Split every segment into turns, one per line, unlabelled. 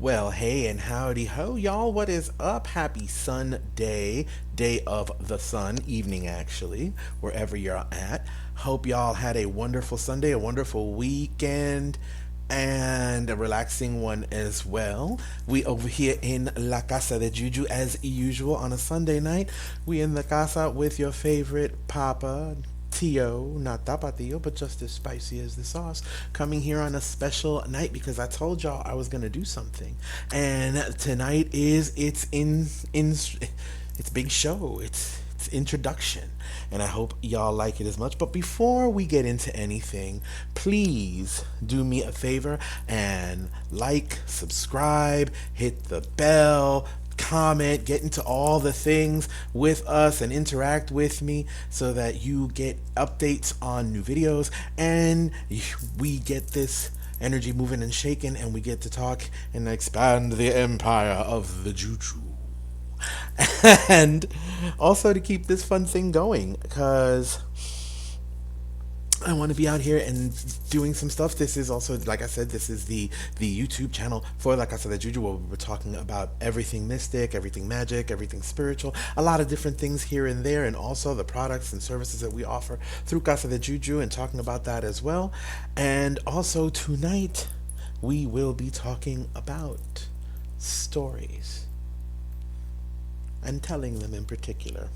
Well, hey and howdy ho, y'all. What is up? Happy Sunday, day of the sun, evening actually, wherever you're at. Hope y'all had a wonderful Sunday, a wonderful weekend, and a relaxing one as well. We over here in La Casa de Juju as usual on a Sunday night. We in the casa with your favorite Papa, Tio, not tapatio, but just as spicy as the sauce, coming here on a special night because I told y'all I was gonna do something, and tonight is its big show. It's introduction, and I hope y'all like it as much. But before we get into anything, please do me a favor and like, subscribe, hit the bell, comment, get into all the things with us and interact with me so that you get updates on new videos and we get this energy moving and shaking and we get to talk and expand the empire of the Juju. And also to keep this fun thing going because I want to be out here and doing some stuff. This is also, like I said, this is the YouTube channel for La Casa de Juju, where we're talking about everything mystic, everything magic, everything spiritual, a lot of different things here and there, and also the products and services that we offer through Casa de Juju, and talking about that as well. And also tonight, we will be talking about stories and telling them in particular.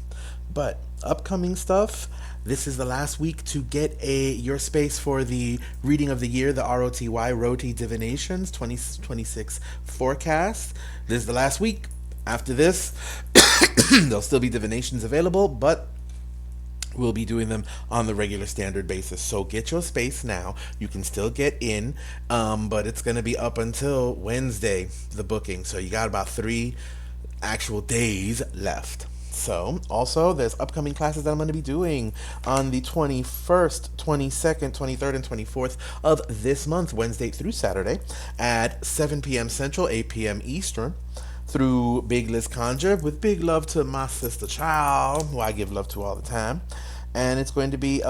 But upcoming stuff, this is the last week to get your space for the reading of the year, the ROTY divinations 2026 forecast. This is the last week. After this, there'll still be divinations available, but we'll be doing them on the regular standard basis. So get your space now. You can still get in, but it's going to be up until Wednesday, the booking. So you got about 3 actual days left. So, also, there's upcoming classes that I'm going to be doing on the 21st, 22nd, 23rd, and 24th of this month, Wednesday through Saturday, at 7 p.m. Central, 8 p.m. Eastern, through Big Liz Conjure, with big love to my sister Child, who I give love to all the time. And it's going to be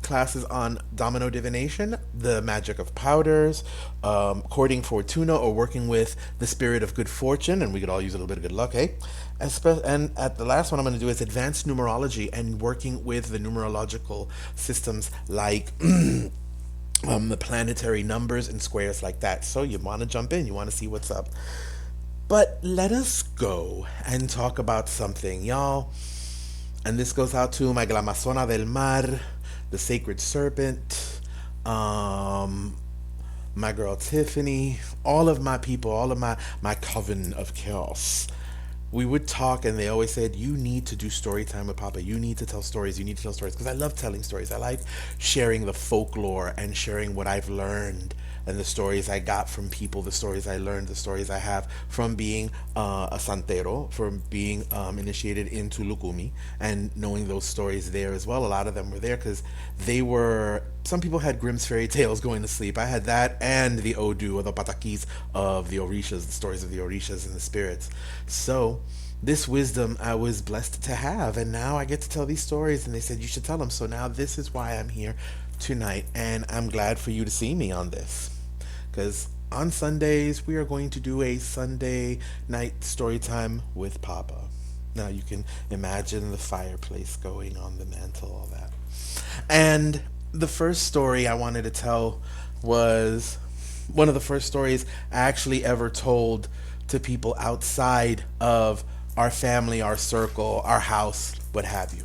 classes on domino divination, the magic of powders, courting fortuna, or working with the spirit of good fortune, and we could all use a little bit of good luck, eh? And at the last one I'm going to do is advanced numerology and working with the numerological systems like the planetary numbers and squares like that. So you want to jump in, you want to see what's up. But let us go and talk about something, y'all. And this goes out to my Glamazona del Mar, the Sacred Serpent, my girl Tiffany, all of my people, all of my coven of chaos. We would talk and they always said, you need to do story time with Papa. You need to tell stories. You need to tell stories. Because I love telling stories. I like sharing the folklore and sharing what I've learned and the stories I got from people, the stories I learned, the stories I have from being a santero, from being initiated into Lukumi, and knowing those stories there as well. A lot of them were there because some people had Grimm's fairy tales going to sleep. I had that and the Odu, or the patakis of the Orishas, the stories of the Orishas and the spirits. So this wisdom I was blessed to have, and now I get to tell these stories, and they said you should tell them. So now this is why I'm here tonight, and I'm glad for you to see me on this, because on Sundays we are going to do a Sunday night story time with Papa. Now you can imagine the fireplace going on the mantle, all that. And the first story I wanted to tell was one of the first stories I actually ever told to people outside of our family, our circle, our house, what have you.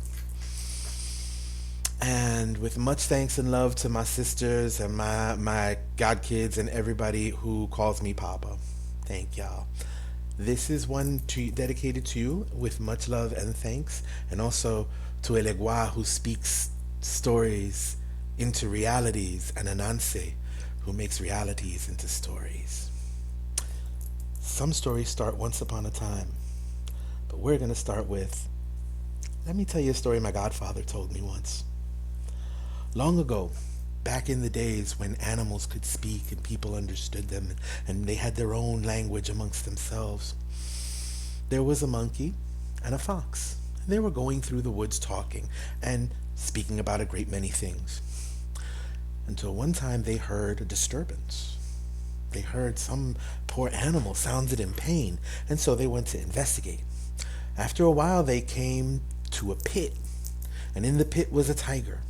And with much thanks and love to my sisters and my god kids and everybody who calls me Papa. Thank y'all. This is one dedicated to you with much love and thanks, and also to Elegua, who speaks stories into realities, and Ananse, who makes realities into stories. Some stories start once upon a time, but we're going to start with, let me tell you a story my godfather told me once. Long ago, back in the days when animals could speak and people understood them and they had their own language amongst themselves, there was a monkey and a fox. And they were going through the woods talking and speaking about a great many things. Until one time they heard a disturbance. They heard some poor animal sounded in pain, and so they went to investigate. After a while, they came to a pit, and in the pit was a tiger.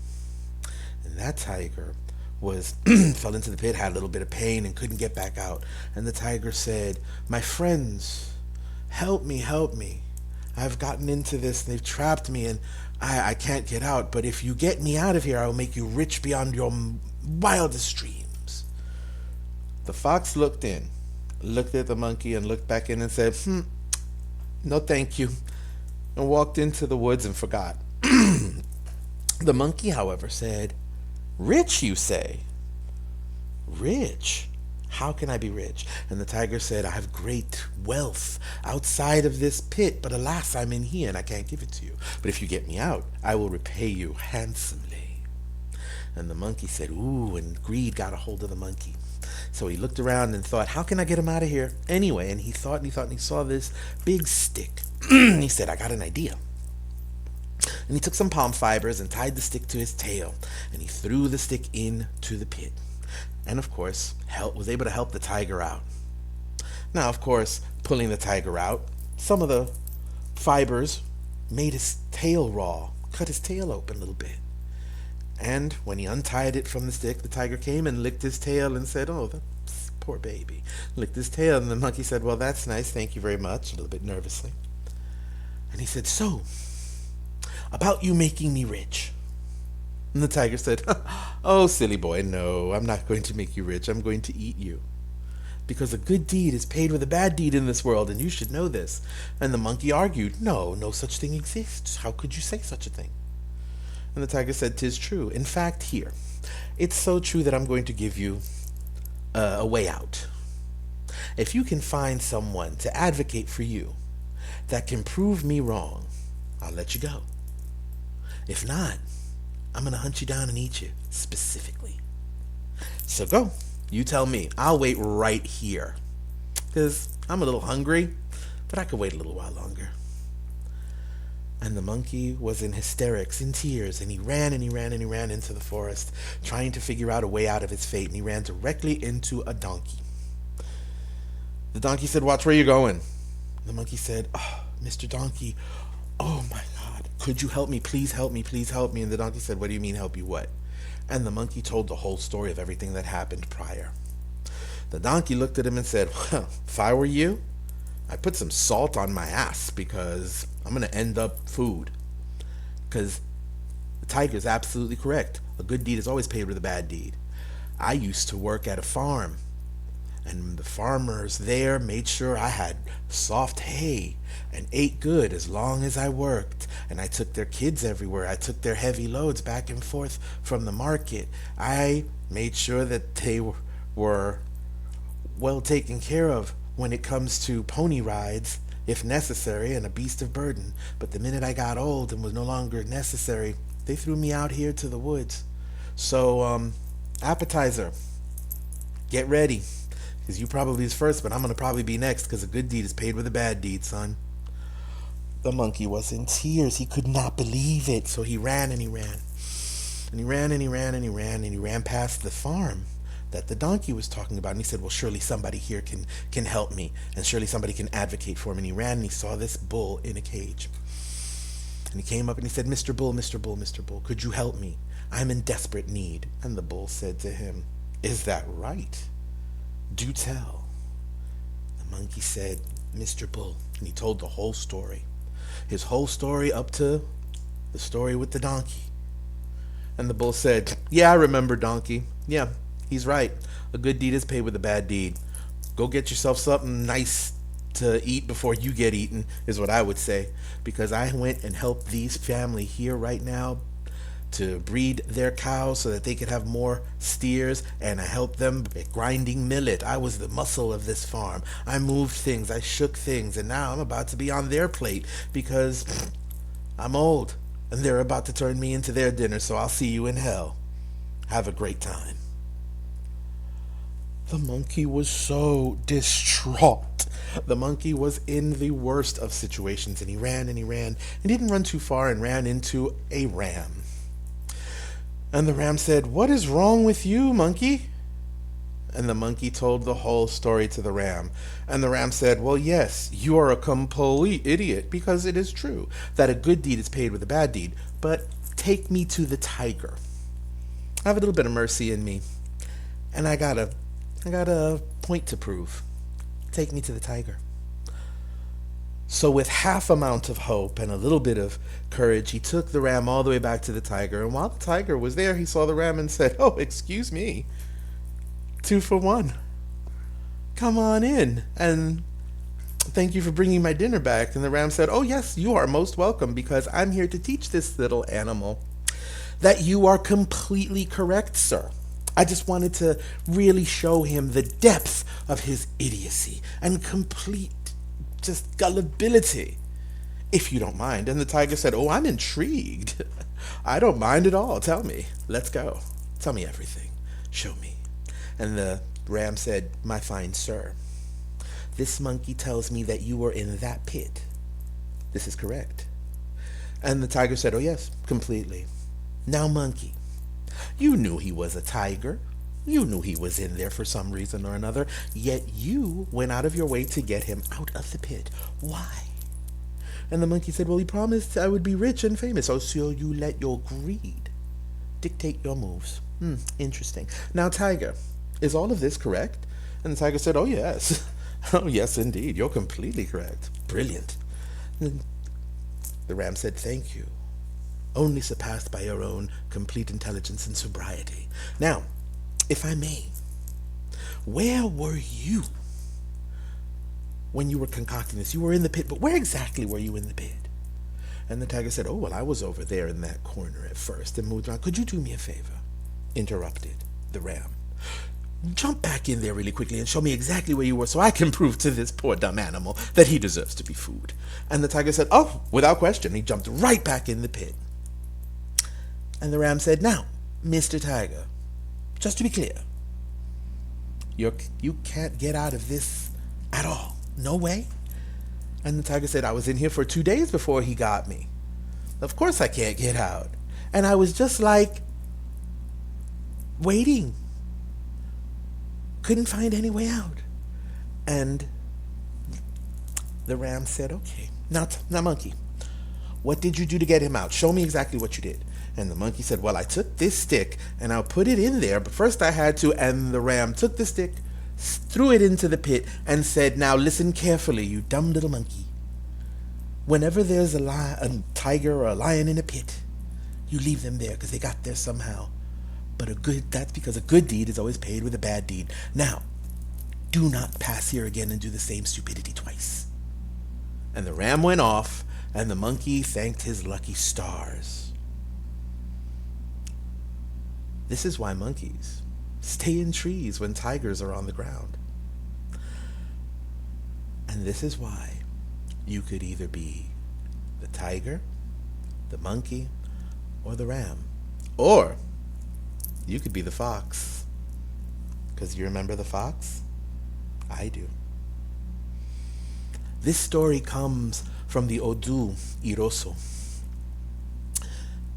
And that tiger was fell into the pit, had a little bit of pain, and couldn't get back out. And the tiger said, "My friends, help me, help me. I've gotten into this, and they've trapped me, and I can't get out. But if you get me out of here, I will make you rich beyond your wildest dreams." The fox looked at the monkey, and looked back in and said, "No thank you," and walked into the woods and forgot. The monkey, however, said, "Rich, you say? Rich? How can I be rich?" And the tiger said, "I have great wealth outside of this pit, but alas, I'm in here and I can't give it to you. But if you get me out, I will repay you handsomely." And the monkey said, ooh, and greed got a hold of the monkey. So he looked around and thought, how can I get him out of here anyway? And he thought, and he saw this big stick. He said, "I got an idea." And he took some palm fibers and tied the stick to his tail, and he threw the stick into the pit. And of course, was able to help the tiger out. Now, of course, pulling the tiger out, some of the fibers made his tail raw, cut his tail open a little bit. And when he untied it from the stick, the tiger came and licked his tail and said, "Oh, that's poor baby." Licked his tail, and the monkey said, "Well, that's nice, thank you very much," a little bit nervously. And he said, "So, about you making me rich." And the tiger said, "Oh, silly boy, no, I'm not going to make you rich. I'm going to eat you. Because a good deed is paid with a bad deed in this world, and you should know this." And the monkey argued, "No, no such thing exists. How could you say such a thing?" And the tiger said, "'Tis true. In fact, here, it's so true that I'm going to give you a way out. If you can find someone to advocate for you that can prove me wrong, I'll let you go. If not, I'm going to hunt you down and eat you, specifically. So go. You tell me. I'll wait right here. Because I'm a little hungry, but I could wait a little while longer." And the monkey was in hysterics, in tears, and he ran and he ran and he ran into the forest, trying to figure out a way out of his fate, and he ran directly into a donkey. The donkey said, "Watch where you're going." The monkey said, "Oh, Mr. Donkey, oh my God, could you help me? Please help me, please help me." And the donkey said, "What do you mean help you what?" And the monkey told the whole story of everything that happened prior. The donkey looked at him and said, "Well, if I were you, I'd put some salt on my ass because I'm going to end up food." Because the tiger's absolutely correct. A good deed is always paid with a bad deed. I used to work at a farm, and the farmers there made sure I had soft hay and ate good as long as I worked. And I took their kids everywhere. I took their heavy loads back and forth from the market. I made sure that they were well taken care of when it comes to pony rides, if necessary, and a beast of burden. But the minute I got old and was no longer necessary, they threw me out here to the woods. So, appetizer, get ready. Because you probably is first, but I'm going to probably be next, because a good deed is paid with a bad deed, son. The monkey was in tears. He could not believe it. So he ran and he ran. And he ran and he ran and he ran and he ran past the farm that the donkey was talking about. And he said, "Well, surely somebody here can help me. And surely somebody can advocate for me." And he ran and he saw this bull in a cage. And he came up and he said, "Mr. Bull, Mr. Bull, Mr. Bull, could you help me? I'm in desperate need." And the bull said to him, "Is that right? Do tell." The monkey said, "Mr. Bull," and he told the whole story. His whole story up to the story with the donkey. And the bull said, "Yeah, I remember, donkey. Yeah, he's right. A good deed is paid with a bad deed. Go get yourself something nice to eat before you get eaten," is what I would say. Because I went and helped these family here right now to breed their cows so that they could have more steers, and I helped them grinding millet. I was the muscle of this farm. I moved things, I shook things, and now I'm about to be on their plate because I'm old and they're about to turn me into their dinner. So I'll see you in hell. Have a great time. The monkey was so distraught. The monkey was in the worst of situations, and he ran and he ran and didn't run too far and ran into a ram. And the ram said, "What is wrong with you, monkey?" And the monkey told the whole story to the ram. And the ram said, well, yes, you are a complete idiot, because it is true that a good deed is paid with a bad deed. But take me to the tiger. I have a little bit of mercy in me. And I got a point to prove. Take me to the tiger. So with half amount of hope and a little bit of courage, he took the ram all the way back to the tiger. And while the tiger was there, he saw the ram and said, oh, excuse me. 2 for 1. Come on in. And thank you for bringing my dinner back. And the ram said, oh, yes, you are most welcome, because I'm here to teach this little animal that you are completely correct, sir. I just wanted to really show him the depth of his idiocy and complete just gullibility, if you don't mind. And the tiger said, oh, I'm intrigued. I don't mind at all. Tell me. Let's go. Tell me everything. Show me. And the ram said, my fine sir, this monkey tells me that you were in that pit. This is correct. And the tiger said, oh, yes, completely. Now, monkey, you knew he was a tiger. You knew he was in there for some reason or another, yet you went out of your way to get him out of the pit. Why? And the monkey said, well, he promised I would be rich and famous. Oh, so you let your greed dictate your moves. Interesting. Now, tiger, is all of this correct? And the tiger said, oh, yes. Oh, yes, indeed. You're completely correct. Brilliant. And the ram said, thank you. Only surpassed by your own complete intelligence and sobriety. Now, if I may, where were you when you were concocting this? You were in the pit, but where exactly were you in the pit? And the tiger said, oh, well, I was over there in that corner at first and moved around. Could you do me a favor? Interrupted the ram. Jump back in there really quickly and show me exactly where you were, so I can prove to this poor dumb animal that he deserves to be food. And the tiger said, oh, without question. He jumped right back in the pit. And the ram said, now, Mr. Tiger, just to be clear, you can't get out of this at all. No way. And the tiger said, I was in here for 2 days before he got me. Of course I can't get out. And I was just like waiting. Couldn't find any way out. And the ram said, okay, now monkey, what did you do to get him out? Show me exactly what you did. And the monkey said, well, I took this stick and I'll put it in there, but first I had to. And the ram took the stick, threw it into the pit, and said, now listen carefully, you dumb little monkey. Whenever there's a tiger or a lion in a pit, you leave them there because they got there somehow. But that's because a good deed is always paid with a bad deed. Now, do not pass here again and do the same stupidity twice. And the ram went off, and the monkey thanked his lucky stars. This is why monkeys stay in trees when tigers are on the ground. And this is why you could either be the tiger, the monkey, or the ram. Or you could be the fox. Because you remember the fox? I do. This story comes from the Odu Iroso,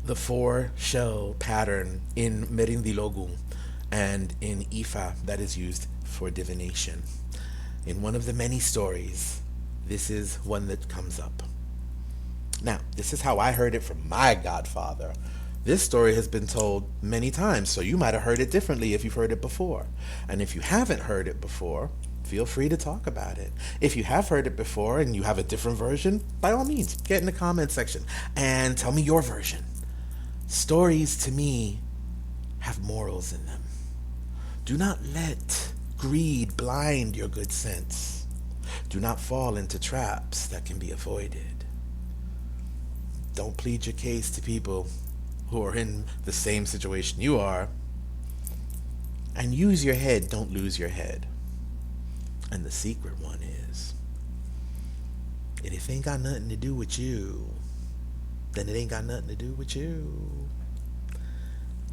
the 4-shell pattern in Merindilogun and in Ifa that is used for divination. In one of the many stories, this is one that comes up. Now, this is how I heard it from my godfather. This story has been told many times, so you might have heard it differently if you've heard it before. And if you haven't heard it before, feel free to talk about it. If you have heard it before and you have a different version, by all means, get in the comments section and tell me your version. Stories, to me, have morals in them. Do not let greed blind your good sense. Do not fall into traps that can be avoided. Don't plead your case to people who are in the same situation you are. And use your head, don't lose your head. And the secret one is, if it ain't got nothing to do with you, then it ain't got nothing to do with you.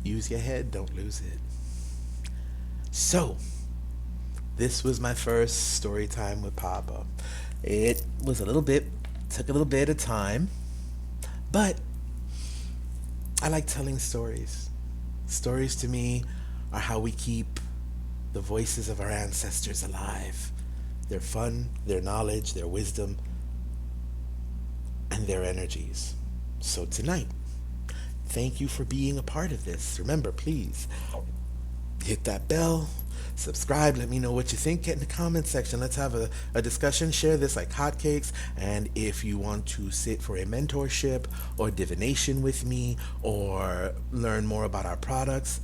Use your head, don't lose it. So, this was my first story time with Papa. It was took a little bit of time, but I like telling stories. Stories to me are how we keep the voices of our ancestors alive, their fun, their knowledge, their wisdom, and their energies. So tonight, thank you for being a part of this. Remember, please hit that bell, subscribe, let me know what you think, get in the comment section, let's have a discussion, share this like hotcakes. And if you want to sit for a mentorship or divination with me, or learn more about our products,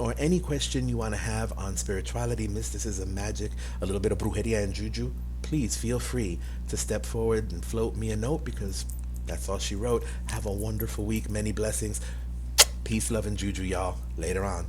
or any question you want to have on spirituality, mysticism, magic, a little bit of brujeria and juju, please feel free to step forward and float me a note, because that's all she wrote. Have a wonderful week, many blessings, peace, love, and juju, y'all. Later on.